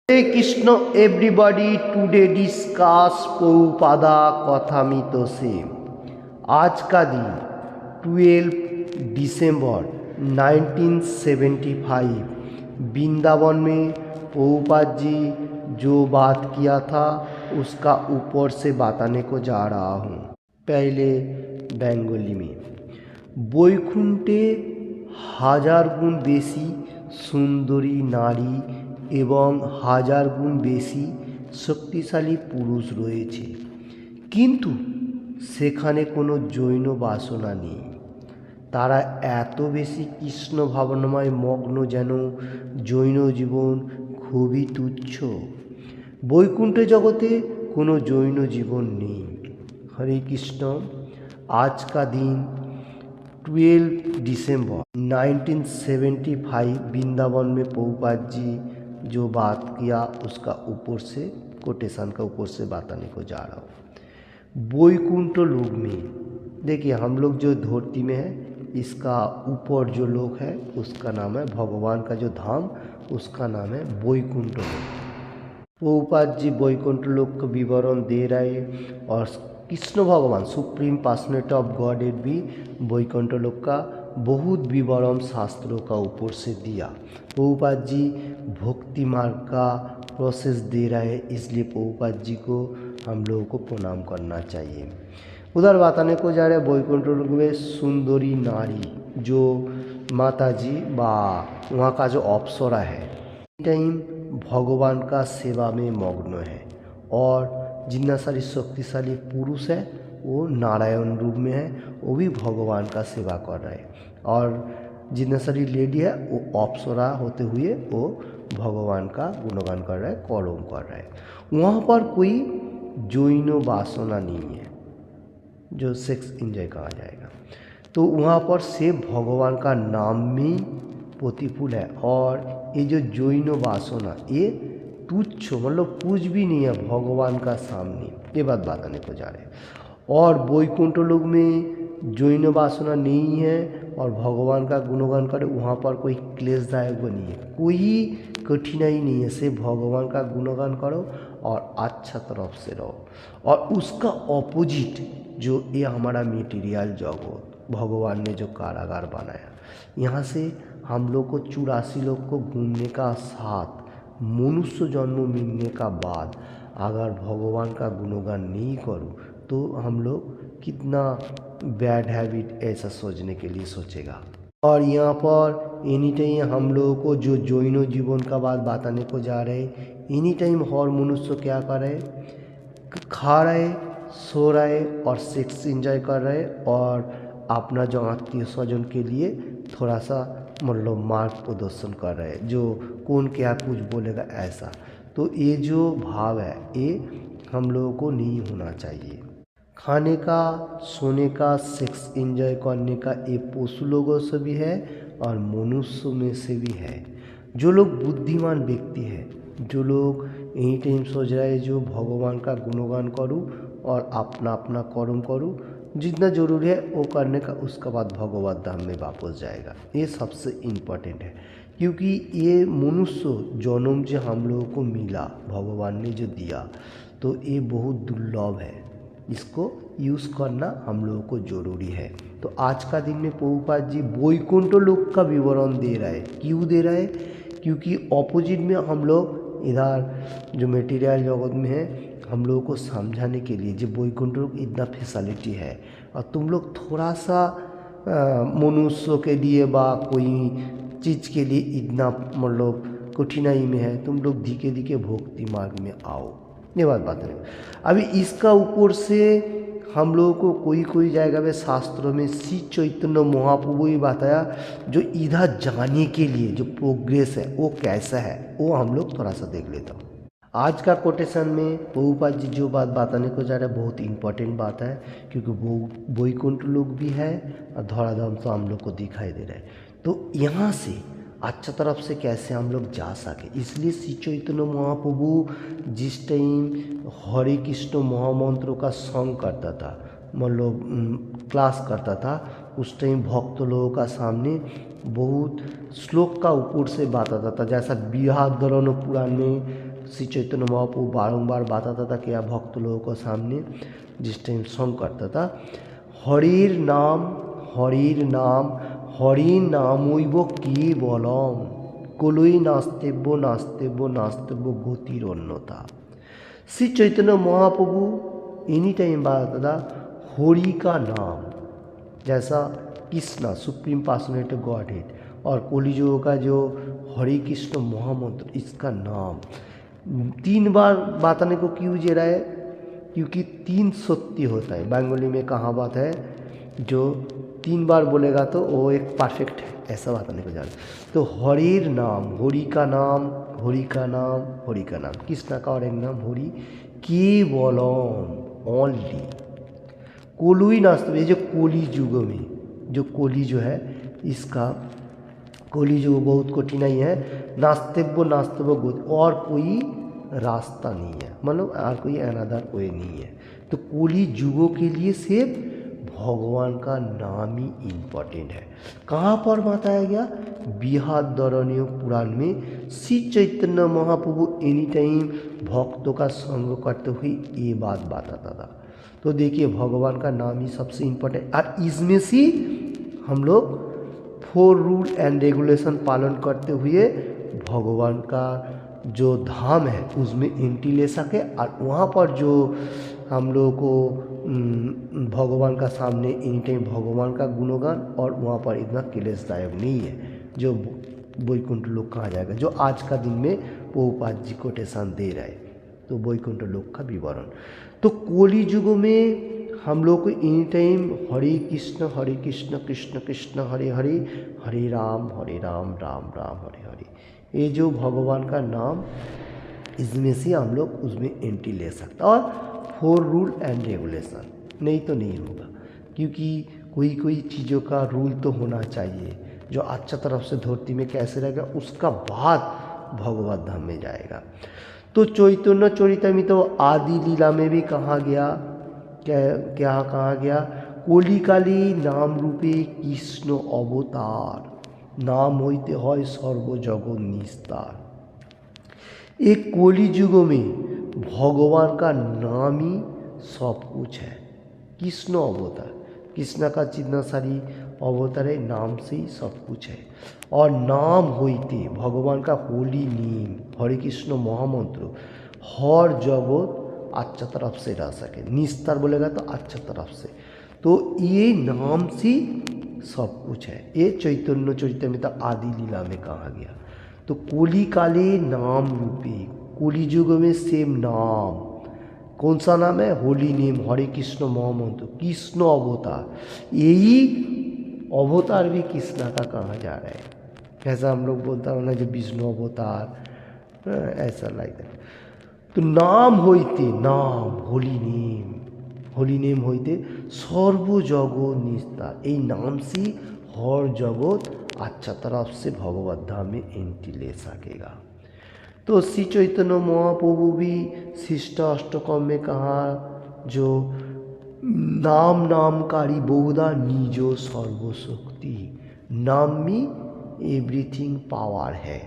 Hare Krishna everybody, today discuss Prabhupada कथामित से। आज का दिन 12 दिसंबर 1975 वृंदावन में प्रभुपाद जी जो बात किया था उसका ऊपर से बताने को जा रहा हूँ। पहले बंगाली में, বৈকুণ্ঠে হাজার গুণ বেশি সুন্দরী নারী এবং হাজার গুণ বেশি শক্তিশালী পুরুষ রয়েছে, কিন্তু সেখানে কোনো জৈন বাসনা নেই। তারা এত বেশি কৃষ্ণ ভাবনাময় মগ্ন যেন জৈন জীবন খুবই তুচ্ছ। বৈকুণ্ঠ জগতে কোনো জৈন জীবন নেই। हरे कृष्ण। आज का दिन 12 दिसंबर 1975 वृंदावन में प्रभुपाद जी जो बात किया उसका ऊपर से कोटेशन का ऊपर से बताने को जा रहा हूँ। वैकुंठ लोक में देखिए, हम लोग जो धरती में है इसका ऊपर जो लोक है उसका नाम है भगवान का जो धाम, उसका नाम है वैकुंठ लोक। प्रभुपाद जी वैकुंठ लोक का विवरण दे रहे और कृष्ण भगवान सुप्रीम पर्सनैलिटी ऑफ गॉडेड भी वैकुंठ लोक का बहुत विवरण शास्त्रों का ऊपर से दिया। प्रभुपाद जी भक्ति मार्ग का प्रोसेस दे रहे हैं, इसलिए प्रभुपाद जी को हम लोगों को प्रणाम करना चाहिए। उधर बताने को जा रहे हैं वैकुंठ लोक में सुंदरी नारी जो माता जी बा वहाँ का जो अप्सरा है टाइम भगवान का सेवा में मग्न है, और जितना सारी शक्तिशाली पुरुष है वो नारायण रूप में है, वो भी भगवान का सेवा कर रहे हैं, और जितना सारी लेडी है वो अप्सरा होते हुए वो भगवान का गुणगान कर रहा है, करम कर रहा है। वहाँ पर कोई जैन वासना नहीं है जो सेक्स एंजॉय कहा जाएगा, तो वहाँ पर से भगवान का नाम में प्रतिफुल है। और ये जो जैन वासना ये तुच्छ मतलब कुछ भी नहीं है भगवान का सामने, ये बात बताने को जा रहे हैं। और वैकुंठ लोक में जैन वासना नहीं है और भगवान का गुणगान करे, वहाँ पर कोई क्लेशदायक नहीं है, कोई कठिनाई नहीं है, सिर्फ भगवान का गुणगान करो और अच्छा तरफ से रहो। और उसका ऑपोजिट जो ये हमारा मटेरियल जगत भगवान ने जो कारागार बनाया, यहाँ से हम लोग को 84 लोग को घूमने का साथ मनुष्य जन्म मिलने का बाद अगर भगवान का गुणगान नहीं करूँ तो हम लोग कितना बैड हैबिट ऐसा सोचने के लिए सोचेगा। और यहाँ पर एनी टाइम हम लोगों को जो जैन जीवन का बात बताने को जा रहे हैं, एनी टाइम हर मनुष्य क्या कर रहे, खा रहे, सो रहे और सेक्स एंजॉय कर रहे, और अपना जो आत्मीय स्वजन के लिए थोड़ा सा मतलब मार्ग प्रदर्शन कर रहे हैं, जो कौन क्या कुछ बोलेगा ऐसा। तो ये जो भाव है ये हम लोगों को नहीं होना चाहिए। खाने का, सोने का, सेक्स एंजॉय करने का ये पशु लोगों से भी है और मनुष्य में से भी है। जो लोग बुद्धिमान व्यक्ति है, जो लोग एनी टाइम सोच रहे हैं जो भगवान का गुणगान करूँ और अपना अपना कर्म करूँ, जितना जरूरी है वो करने का, उसके बाद भगवत धाम में वापस जाएगा। ये सबसे इम्पोर्टेंट है, क्योंकि ये मनुष्य जन्म जो हम लोगों को मिला भगवान ने जो दिया, तो ये बहुत दुर्लभ है, इसको यूज़ करना हम लोगों को ज़रूरी है। तो आज का दिन में प्रभुपाद जी वैकुंठ लोक का विवरण दे रहा है। क्यों दे रहा है? क्योंकि ऑपोजिट में हम लोग इधर जो मटेरियल जगत में है हम लोगों को समझाने के लिए जो वैकुंठ लोक इतना फैसिलिटी है, और तुम लोग थोड़ा सा मनुष्य के लिए बा कोई चीज़ के लिए इतना मतलब कठिनाई में है, तुम लोग धीरे धीरे भक्ति मार्ग में आओ। ये बात नहीं। अभी इसका ऊपर से हम लोगों को कोई जगह में शास्त्रों में श्री चैतन्य महाप्रभु ही बताया जो इधर जाने के लिए जो प्रोग्रेस है वो कैसा है, वो हम लोग थोड़ा सा देख लेता हूँ। आज का कोटेशन में प्रभुपाद जी जो बात बताने को जा रहे हैं बहुत इम्पोर्टेंट बात है, क्योंकि वो वैकुंठ लोक भी है और धराधाम तो हम लोग को दिखाई दे रहा है। तो यहाँ से अच्छा तरफ से कैसे हम लोग जा सके, इसलिए श्री चैतन्य महाप्रभु जिस टाइम हरे कृष्ण महामंत्रों का सॉन्ग करता था, मतलब क्लास करता था, उस टाइम भक्त लोगों का सामने बहुत श्लोक का ऊपर से बात आता था। जैसा बिहार दरन पुराण में श्री चैतन्य महाप्रभु बारंबार बताता था क्या भक्त लोगों को सामने, जिस टाइम सॉन्ग करता था, हरिर नाम हरिर नाम हरि नामैव केवलम कलुई नास्तेव्य नास्तेव्य नास्तेव्य गतिर अन्यथा। श्री चैतन्य महाप्रभु एनी टाइम बताता था हरि का नाम, जैसा Krishna supreme personality of godhead और कलियुग का जो हरे कृष्ण महामंत्र, इसका नाम 3 बार बताने को क्यों जे रहा है, क्योंकि 3 सत्य होता है। बंगाली में कहावत है, जो 3 बार बोलेगा तो वो एक परफेक्ट है, ऐसा बताने को जा रहा है। तो हरिर नाम, हरि का नाम हरि का नाम हरि का नाम, कृष्णा का और एक नाम हरि, केवलम ओनली, कोलुई नास्ते, ये जो कोली युग में जो कोली जो है, इसका कोली युग बहुत कठिनाई है, नास्तेव्य नास्तेव्य गति, और कोई रास्ता नहीं है, मतलब और कोई अनदर वे नहीं है। तो कोली युगों के लिए सिर्फ भगवान का नाम ही इम्पोर्टेंट है। कहाँ पर बताया गया, बृहदारण्यक पुराण में श्री चैतन्य महाप्रभु एनी टाइम भक्तों का संग करते हुए ये बात बताता था। तो देखिए भगवान का नाम ही सबसे इम्पोर्टेंट, और इसमें से हम लोग 4 रूल एंड रेगुलेशन पालन करते हुए भगवान का जो धाम है उसमें एंट्री ले सके, और वहाँ पर जो हम लोगों को भगवान का सामने एनी टाइम भगवान का गुणगान, और वहाँ पर इतना क्लेशदायक नहीं है जो वैकुंठ लोक कहा जाएगा, जो आज का दिन में प्रभुपाद जी कोटेशन दे रहा है। तो वैकुंठ लोक का विवरण, तो कली युग में हम लोग को एनी टाइम हरे कृष्ण कृष्ण कृष्ण हरे हरे, हरे राम राम राम हरे हरे, ये जो भगवान का नाम, इसमें से हम लोग उसमें एंट्री ले सकते, और 4 रूल एंड रेगुलेशन, नहीं तो नहीं होगा, क्योंकि कोई चीज़ों का रूल तो होना चाहिए। जो अच्छा तरफ से धरती में कैसे रहेगा, उसका बाद भगवत धाम में जाएगा। तो चैतन्य चरितामृत आदि लीला में भी कहा गया, क्या कहा गया, कलिकाली नाम रूपे कृष्ण अवतार, नाम होते है सर्व जगत निस्तार। एक कली युग में भगवान का नाम ही सब कुछ है। कृष्ण अवतार, कृष्ण का जितना सारी अवतार है, नाम से ही सब कुछ है। और नाम होते भगवान का होली नेम, हरे कृष्ण महामंत्र हर जगत अच्छा तरफ से रह सके, निस्तार बोलेगा तो अच्छा तरफ से, तो ये नाम से सब कुछ है। ये चैतन्य चरितामृत आदि लीला में कहा गया। तो कली काले नाम रूपे, कली युग में सेम नाम, कौन सा नाम है, होली नेम, हरे कृष्ण महामंत्र, कृष्ण अवतार, यही अवतार भी कृष्णा का कहा जा रहा है। कैसा हम लोग बोलता है ना, जो विष्णु अवतार, ऐसा लाइक दैट। तो नाम होते, नाम होली नेम होते सर्व जगत निस्तार, ये नाम से हर जगत अच्छा तरफ से भगवत धाम में एंट्री ले सकेगा। तो श्री चैतन्य महाप्रभु भी शिष्ट अष्टकम में कहा, जो नाम नामकारी बहुधा निजो सर्वशक्ति, नाम में एवरीथिंग पावर है।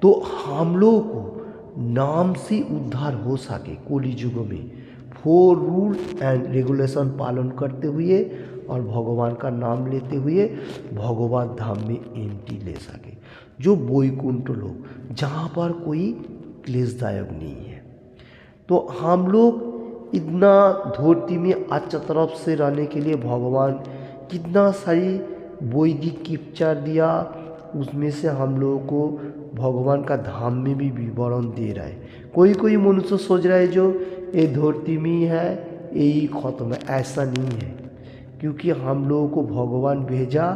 तो हम लोगों को नाम से उद्धार हो सके कली युग में, 4 रूल एंड रेगुलेशन पालन करते हुए और भगवान का नाम लेते हुए भगवत धाम में एंट्री ले सके, जो वैकुंठ लोक, जहाँ पर कोई क्लेशदायक नहीं है। तो हम लोग इतना धरती में अच्छा तरफ से रहने के लिए भगवान कितना सारी वैदिक गिफ्ट दिया, उसमें से हम लोगों को भगवान का धाम में भी विवरण दे रहा है। कोई मनुष्य सोच रहा है जो ये धरती में है यही खत्म है, ऐसा नहीं है, क्योंकि हम लोगों को भगवान भेजा,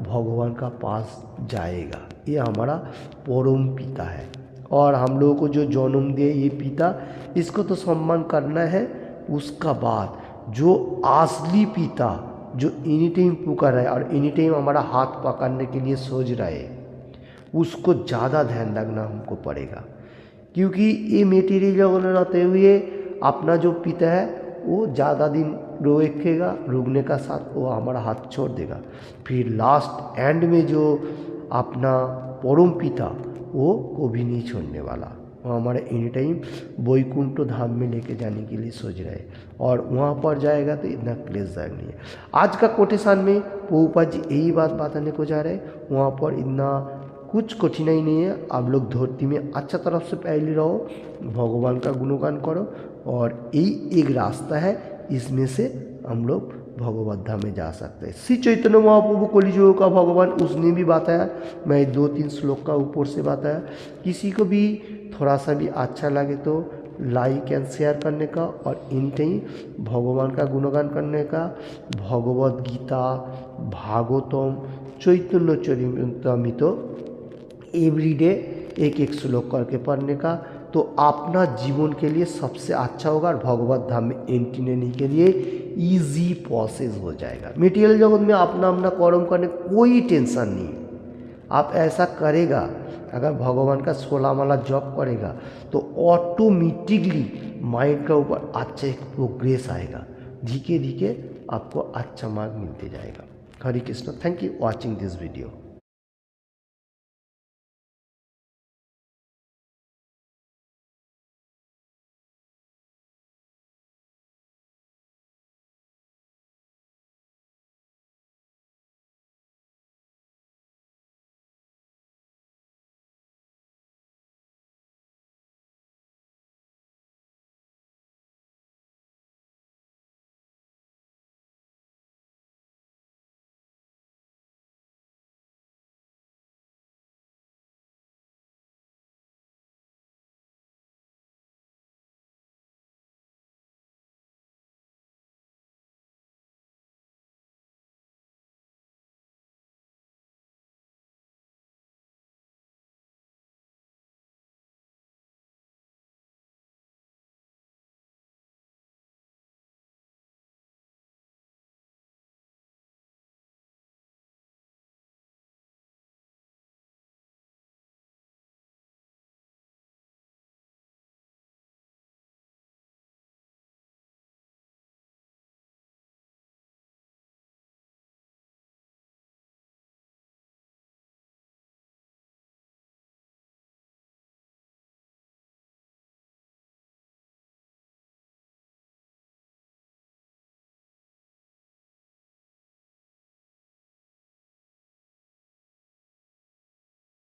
भगवान का पास जाएगा। ये हमारा परम पिता है, और हम लोगों को जो जन्म दिए ये पिता, इसको तो सम्मान करना है। उसका बाद जो असली पिता, जो एनी टाइम पुकार रहा है और एनी टाइम हमारा हाथ पकड़ने के लिए सोच रहा है, उसको ज़्यादा ध्यान रखना हमको पड़ेगा, क्योंकि ये मेटीरियल जगत रहते हुए अपना जो पिता है वो ज़्यादा दिन रोकेगा, रुकने का साथ वो हमारा हाथ छोड़ देगा। फिर लास्ट एंड में जो अपना परम पिता, वो कभी नहीं छोड़ने वाला, वो हमारा एनी टाइम वैकुंठ धाम में लेके जाने के लिए सोच रहे हैं, और वहाँ पर जाएगा तो इतना क्लेशदायक नहीं है। आज का कोटेशन में प्रभुपाद जी यही बात बताने को जा रहे हैं, वहाँ पर इतना कुछ कठिनाई नहीं है। आप लोग धरती में अच्छा तरफ से पहले रहो, भगवान का गुणगान करो, और यही एक रास्ता है, इसमें से हम लोग भगवत धाम में जा सकते हैं। श्री चैतन्य महाप्रभु कलियुग का भगवान, उसने भी बताया, मैं 2-3 श्लोक का ऊपर से बताया। किसी को भी थोड़ा सा भी अच्छा लगे तो लाइक एंड शेयर करने का, और इन टाइम भगवान का गुणगान करने का, भगवत गीता, भागवतम, चैतन्य चरितामृत एवरीडे एक एक श्लोक करके पढ़ने का, तो अपना जीवन के लिए सबसे अच्छा होगा, और भगवत धाम में एंट्री लेने के लिए इजी प्रोसेस हो जाएगा। मटेरियल जगत में अपना अपना कर्म करने कोई टेंशन नहीं, आप ऐसा करेगा, अगर भगवान का 16 माला जप करेगा तो ऑटोमेटिकली माइंड का ऊपर अच्छा एक प्रोग्रेस आएगा, धीरे धीरे आपको अच्छा मार्ग मिलते जाएगा। Hare Krishna. Thank you watching this video.